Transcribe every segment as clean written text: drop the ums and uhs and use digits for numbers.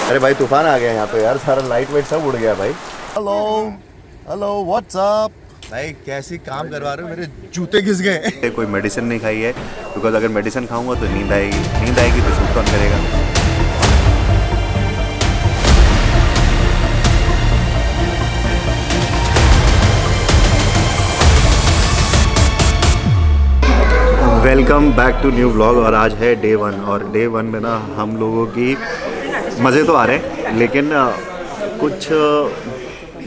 अरे भाई तूफान आ गया यहाँ पे यार, सारा लाइट वाइट सब उड़ गया भाई। हेलो हेलो व्हाट्सअप भाई, कैसी काम करवा रहे हो, मेरे जूते घिस गए। कोई मेडिसिन नहीं खाई है, बिकॉज अगर मेडिसिन खाऊंगा तो नींद आएगी तो शूट कौन करेगा। Welcome back to new vlog. और आज है डे 1 और डे 1 में ना हम लोगों की मज़े तो आ रहे हैं, लेकिन कुछ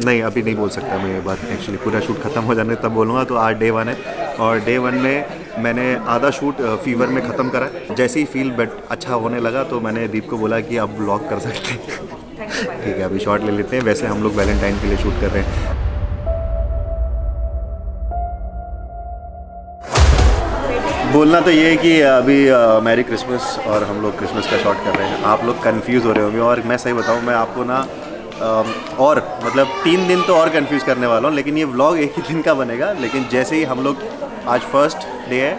नहीं अभी नहीं बोल सकता मैं ये बात। एक्चुअली पूरा शूट ख़त्म हो जाने तब बोलूँगा। तो आज डे 1 है और डे 1 में मैंने आधा शूट फीवर में ख़त्म करा। जैसे ही फील अच्छा होने लगा तो मैंने दीप को बोला कि अब व्लॉग कर सकते हैं। ठीक है अभी शॉट ले लेते हैं। वैसे हम लोग वैलेंटाइन के लिए शूट कर रहे हैं। बोलना तो ये है कि अभी मैरी क्रिसमस और हम लोग क्रिसमस का शॉट कर रहे हैं। आप लोग कंफ्यूज हो रहे होंगे और मैं सही बताऊं, मैं आपको ना और मतलब 3 दिन तो और कंफ्यूज करने वाला हूं, लेकिन ये व्लॉग एक ही दिन का बनेगा। लेकिन जैसे ही हम लोग आज फर्स्ट डे है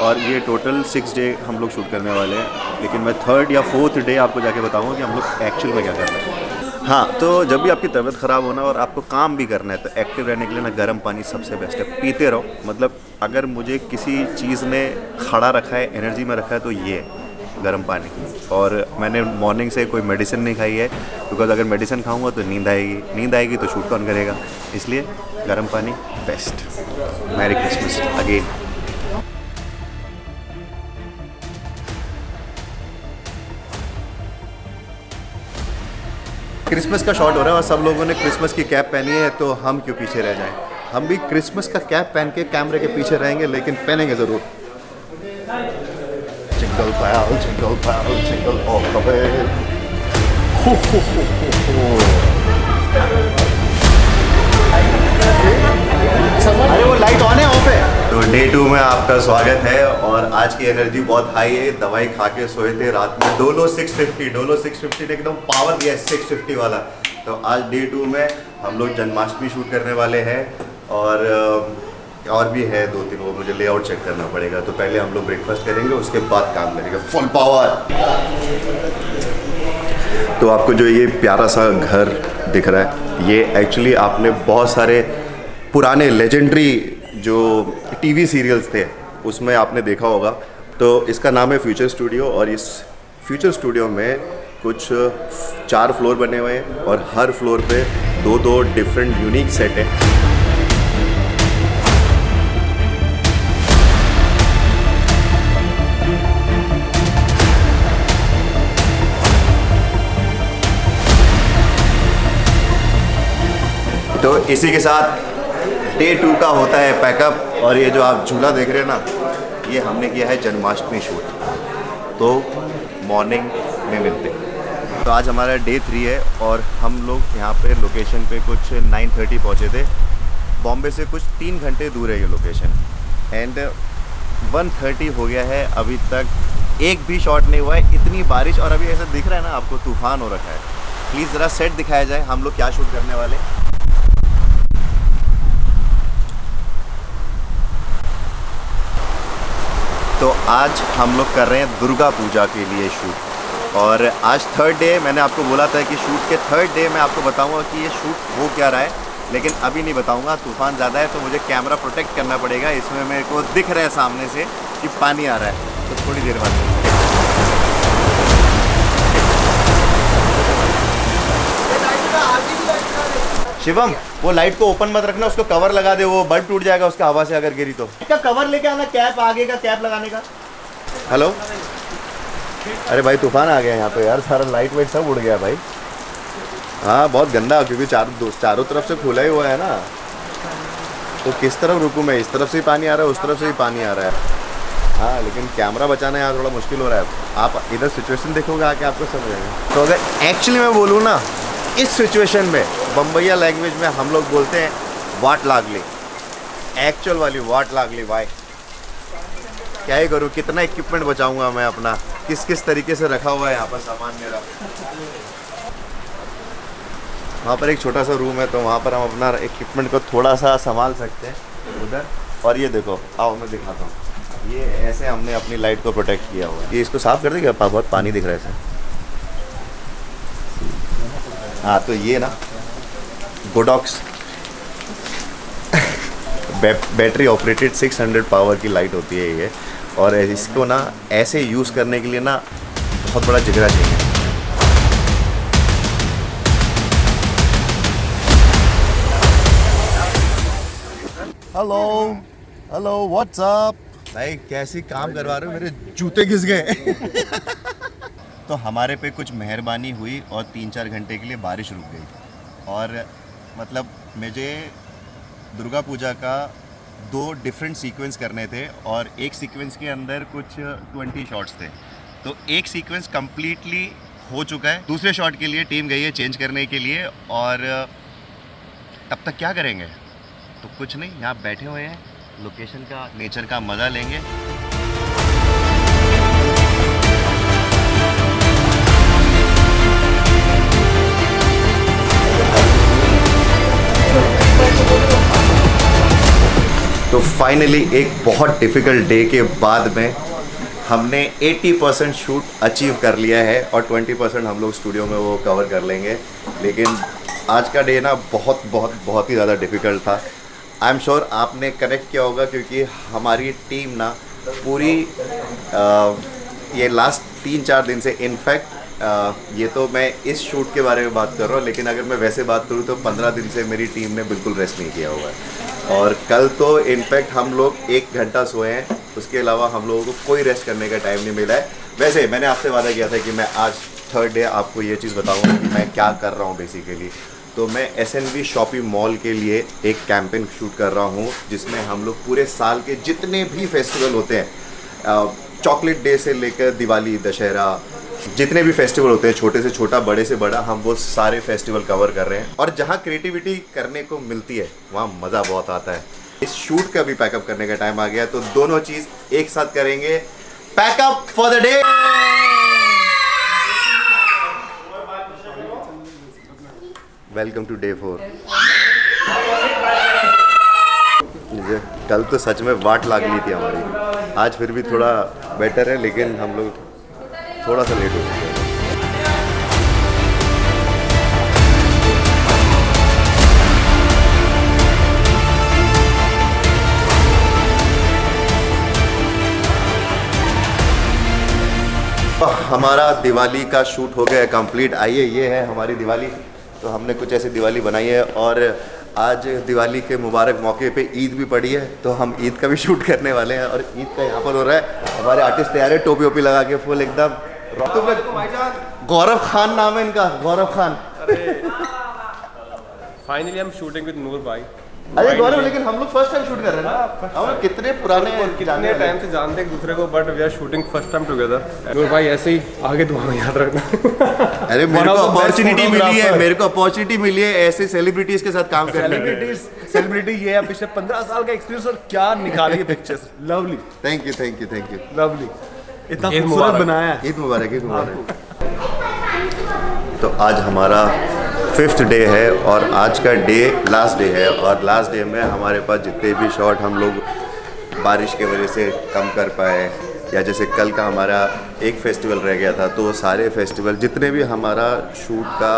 और ये टोटल 6 डे हम लोग शूट करने वाले हैं, लेकिन मैं 3rd या 4th डे आपको जाके बताऊँगा कि हम लोग एक्चुअल में क्या कर रहे हैं। हाँ, तो जब भी आपकी तबीयत ख़राब होना और आपको काम भी करना है तो एक्टिव रहने के लिए ना गर्म पानी सबसे बेस्ट है। पीते रहो। मतलब अगर मुझे किसी चीज़ ने खड़ा रखा है, एनर्जी में रखा है तो ये गर्म पानी। और मैंने मॉर्निंग से कोई मेडिसिन नहीं खाई है, बिकॉज अगर मेडिसिन खाऊंगा तो नींद आएगी तो शूट कौन करेगा। इसलिए गर्म पानी best. Merry Christmas again. Christmas का शॉट हो रहा है और सब लोगों ने क्रिसमस की कैप पहनी है, तो हम क्यों पीछे रह जाएं। हम भी क्रिसमस का कैप पहन के कैमरे के पीछे रहेंगे, लेकिन पहनेंगे ज़रूर। Jingle bell jingle all the way. अरे वो लाइट ऑन है ऑफ है। तो डे 2 में आपका स्वागत है और आज की एनर्जी बहुत हाई है। दवाई खा के सोए थे रात में। डोलो 650 ने एकदम पावर दिया है 650 वाला। तो आज डे 2 में हम लोग जन्माष्टमी शूट करने वाले हैं और भी है 2-3 वो मुझे लेआउट चेक करना पड़ेगा। तो पहले हम लोग ब्रेकफास्ट करेंगे, उसके बाद काम करेंगे फुल पावर। तो आपको जो ये प्यारा सा घर दिख रहा है, ये एक्चुअली आपने बहुत सारे पुराने लेजेंडरी जो टीवी सीरियल्स थे उसमें आपने देखा होगा। तो इसका नाम है फ्यूचर स्टूडियो और इस फ्यूचर स्टूडियो में कुछ 4 फ्लोर बने हुए हैं और हर फ्लोर पे 2 डिफरेंट यूनिक सेट है। तो इसी के साथ डे 2 का होता है पैकअप। और ये जो आप झूला देख रहे हैं ना, ये हमने किया है जन्माष्टमी शूट। तो मॉर्निंग में मिलते हैं। तो आज हमारा डे 3 है और हम लोग यहाँ पे लोकेशन पे कुछ 9:30 पहुँचे थे। बॉम्बे से कुछ 3 घंटे दूर है ये लोकेशन एंड 1:30 हो गया है। अभी तक एक भी शॉट नहीं हुआ है। इतनी बारिश और अभी ऐसा दिख रहा है ना आपको, तूफान हो रखा है। प्लीज़ ज़रा सेट दिखाया जाए, हम लोग क्या शूट करने वाले हैं। तो आज हम लोग कर रहे हैं दुर्गा पूजा के लिए शूट और आज 3rd डे। मैंने आपको बोला था कि शूट के 3rd डे मैं आपको बताऊंगा कि ये शूट हो क्या रहा है, लेकिन अभी नहीं बताऊंगा। तूफान ज़्यादा है तो मुझे कैमरा प्रोटेक्ट करना पड़ेगा। इसमें मेरे को दिख रहा है सामने से कि पानी आ रहा है, तो थोड़ी देर बाद। शिवम, वो लाइट को ओपन मत रखना, उसको कवर लगा दे, वो बल्ब टूट जाएगा उसका हवा से अगर गिरी तो। क्या कवर लेके आना, कैप आगे का कैप लगाने का। हेलो, अरे भाई तूफान आ गया यहाँ पे यार, सारा लाइट वाइट सब उड़ गया भाई। हाँ बहुत गंदा, क्योंकि चारों तरफ से खुला ही हुआ है ना। तो किस तरफ रुकूँ मैं, इस तरफ से ही पानी आ रहा है, उस तरफ से ही पानी आ रहा है। हाँ लेकिन कैमरा बचाना यार थोड़ा मुश्किल हो रहा है। आप इधर सिचुएशन देखोगे आके आपको समझ आएगा। तो अगर एक्चुअली मैं बोलूँ ना, इस सिचुएशन में बम्बैया लैंग्वेज में हम लोग बोलते हैं वाट लागली। एक्चुअल वाली वाट लागली भाई। क्या ही करूँ, कितना इक्विपमेंट बचाऊंगा मैं अपना, किस तरीके से रखा हुआ है यहाँ पर सामान मेरा। वहाँ पर एक छोटा सा रूम है तो वहाँ पर हम अपना इक्विपमेंट को थोड़ा सा संभाल सकते हैं उधर। और ये देखो, आओ मैं दिखाता हूँ। ये ऐसे हमने अपनी लाइट को प्रोटेक्ट किया हुआ है। ये इसको साफ़ कर देगा, बहुत पानी दिख रहा है इसे। हाँ तो ये ना गोडॉक्स बैटरी ऑपरेटेड 600 पावर की लाइट होती है ये, और इसको ना ऐसे यूज़ करने के लिए ना बहुत बड़ा जिगरा चाहिए। हेलो हेलो व्हाट्स अप भाई, कैसी काम करवा रहे हो, मेरे जूते घिस गए। तो हमारे पे कुछ मेहरबानी हुई और 3-4 घंटे के लिए बारिश रुक गई, और मतलब मुझे दुर्गा पूजा का 2 डिफरेंट सीक्वेंस करने थे, और एक सीक्वेंस के अंदर कुछ 20 शॉट्स थे। तो एक सीक्वेंस कम्प्लीटली हो चुका है, दूसरे शॉट के लिए टीम गई है चेंज करने के लिए, और तब तक क्या करेंगे? तो कुछ नहीं, यहाँ बैठे हुए हैं, लोकेशन का, नेचर का मज़ा लेंगे। तो फाइनली एक बहुत डिफ़िकल्ट डे के बाद में हमने 80% शूट अचीव कर लिया है, और 20% हम लोग स्टूडियो में वो कवर कर लेंगे। लेकिन आज का डे ना बहुत ही ज़्यादा डिफ़िकल्ट था। आई एम श्योर आपने कनेक्ट किया होगा, क्योंकि हमारी टीम ना पूरी ये लास्ट 3-4 दिन से, इनफैक्ट ये तो मैं इस शूट के बारे में बात कर रहा हूँ, लेकिन अगर मैं वैसे बात करूँ तो 15 दिन से मेरी टीम ने बिल्कुल रेस्ट नहीं किया हुआ है। और कल तो इनफैक्ट हम लोग 1 घंटा सोए हैं, उसके अलावा हम लोगों को कोई रेस्ट करने का टाइम नहीं मिला है। वैसे मैंने आपसे वादा किया था कि मैं आज 3rd डे आपको ये चीज़ बताऊँगा कि मैं क्या कर रहा हूँ बेसिकली। तो मैं SNV शॉपिंग मॉल के लिए एक कैंपेन शूट कर रहा हूँ, जिसमें हम लोग पूरे साल के जितने भी फेस्टिवल होते हैं, चॉकलेट डे से लेकर दिवाली, दशहरा, जितने भी फेस्टिवल होते हैं, छोटे से छोटा, बड़े से बड़ा, हम वो सारे फेस्टिवल कवर कर रहे हैं। और जहाँ क्रिएटिविटी करने को मिलती है वहाँ मज़ा बहुत आता है। इस शूट का भी पैकअप करने का टाइम आ गया, तो दोनों चीज़ एक साथ करेंगे। Pack up for the day. Welcome to day 4। कल तो सच में वाट लाग ली थी हमारी, आज फिर भी थोड़ा बेटर है, लेकिन हम लोग थोड़ा सा लेट हो चुके हैं। तो हमारा दिवाली का शूट हो गया कंप्लीट। आइए, ये है हमारी दिवाली। तो हमने कुछ ऐसी दिवाली बनाई है, और आज दिवाली के मुबारक मौके पे ईद भी पड़ी है, तो हम ईद का भी शूट करने वाले हैं। और ईद का यहाँ पर हो रहा है, हमारे आर्टिस्ट तैयार है, टोपी वोपी लगा के फुल एकदम। गौरव खान नाम है इनका, गौरव खान। फाइनली हम शूटिंग विद नूर भाई। अरे गौरव, लेकिन हम लोग फर्स्ट टाइम शूट कर रहे हैं ना, हम कितने पुराने कितने टाइम से जानते हैं एक दूसरे को, but we are shooting first time together. Noor भाई ऐसे ही आगे दुआ में याद रखना। अरे मेरे को अपॉर्चुनिटी मिली है, ऐसे सेलिब्रिटीज के साथ काम करने की। सेलिब्रिटी ये है, पिछले 15 साल का एक्सपीरियंस, और क्या निकाली है pictures. Lovely, thank you lovely, इतना खूबसूरत बनाया है। ईद मुबारक, ईद मुबारक। तो आज हमारा 5th डे है, और आज का डे लास्ट डे है, और लास्ट डे में हमारे पास जितने भी शॉट हम लोग बारिश की वजह से कम कर पाए, या जैसे कल का हमारा एक फेस्टिवल रह गया था, तो सारे फेस्टिवल जितने भी हमारा शूट का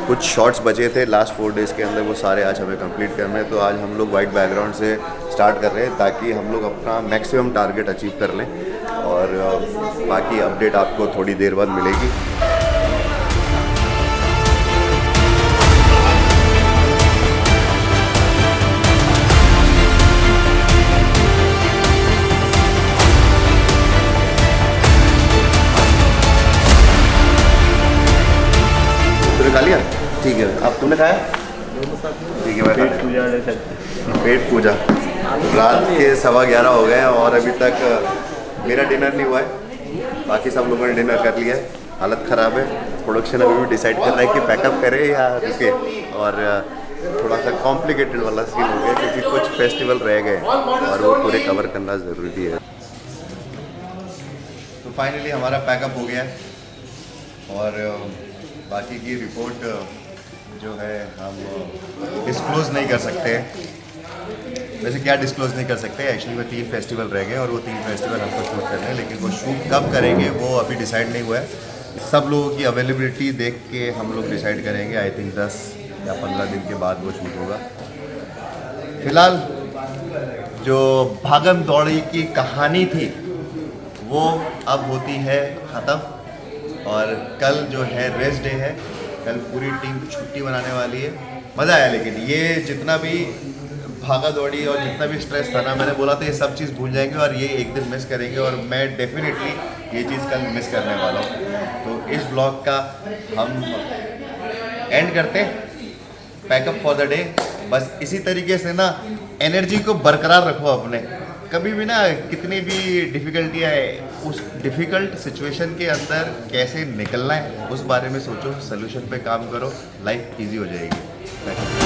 कुछ शॉट्स बचे थे लास्ट 4 डेज़ के अंदर, वो सारे आज हमें कंप्लीट करने हैं। तो आज हम लोग वाइट बैकग्राउंड से स्टार्ट कर रहे हैं, ताकि हम लोग अपना मैक्सिमम टारगेट अचीव कर लें, और बाकी अपडेट आपको थोड़ी देर बाद मिलेगी। खा लिया? ठीक है, अब तुमने खाया? ठीक है, मैं पेट पूजा। रात के 11:15 हो गए हैं, और अभी तक मेरा डिनर नहीं हुआ है, बाकी सब लोगों ने डिनर कर लिया है। हालत ख़राब है, प्रोडक्शन अभी भी डिसाइड कर रहा है कि पैकअप करे या रुके, और थोड़ा सा कॉम्प्लिकेटेड वाला सीन हो गया, क्योंकि कुछ फेस्टिवल रह गए और वो पूरे कवर करना ज़रूरी है। तो फाइनली हमारा पैकअप हो गया है, और बाकी की रिपोर्ट जो है हम डिस्क्लोज़ नहीं कर सकते। वैसे क्या डिस्क्लोज़ नहीं कर सकते, एक्चुअली में 3 फेस्टिवल रह गए, और वो 3 फेस्टिवल हमको शूट करने हैं, लेकिन वो शूट कब करेंगे वो अभी डिसाइड नहीं हुआ है। सब लोगों की अवेलेबिलिटी देख के हम लोग डिसाइड करेंगे। आई थिंक 10 या 15 दिन के बाद वो शूट होगा। फिलहाल जो भागम दौड़ी की कहानी थी वो अब होती है ख़त्म। और कल जो है रेस्ट डे है, कल पूरी टीम छुट्टी मनाने वाली है। मज़ा आया, लेकिन ये जितना भी भागा दौड़ी और जितना भी स्ट्रेस था ना, मैंने बोला था ये सब चीज़ भूल जाएंगे और ये एक दिन मिस करेंगे, और मैं डेफिनेटली ये चीज़ कल मिस करने वाला हूँ। तो इस ब्लॉग का हम एंड करते हैं, पैकअप फॉर द डे। बस इसी तरीके से ना एनर्जी को बरकरार रखो अपने। कभी भी ना कितनी भी डिफ़िकल्टी आए, उस डिफ़िकल्ट सिचुएशन के अंदर कैसे निकलना है उस बारे में सोचो, सोल्यूशन पे काम करो, लाइफ इजी हो जाएगी।